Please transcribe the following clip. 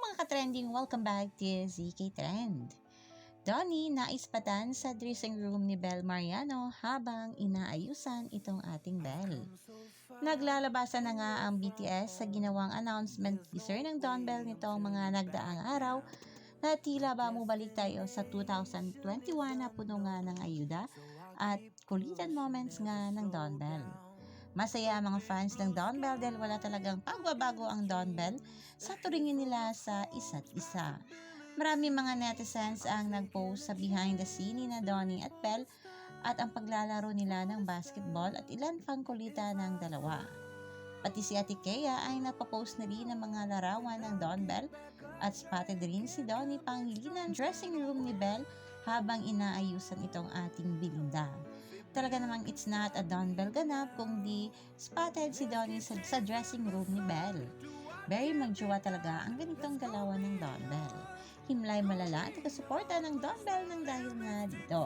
mga ka-trending, welcome back to ZK Trend. Donnie naispatan sa dressing room ni Belle Mariano habang inaayusan itong ating Belle. Naglalabasan na nga ang BTS sa ginawang announcement teaser ng Don Bell nitong mga nagdaang araw na tila ba mubalik tayo sa 2021 na puno nga ng ayuda at kulitan moments nga ng Don Bell. Masaya ang mga fans ng Don Bell dahil wala talagang pagbabago ang Don Bell sa turingin nila sa isa't isa. Marami mga netizens ang nag-post sa behind the scene ni na Donnie at Belle at ang paglalaro nila ng basketball at ilan pang kulitan ng dalawa. Pati si Ate Kea ay napapost na rin ng mga larawan ng Don Bell at spotted rin si Donnie panghilinan dressing room ni Belle habang inaayusan itong ating Belinda. Talaga namang it's not a Don Bell ganap kundi spotted si Donnie sa dressing room ni Belle. Very magjowa talaga ang ganitong galawan ng Don Bell. Himlay malala at suporta ng Don Bell ng dahil nga dito.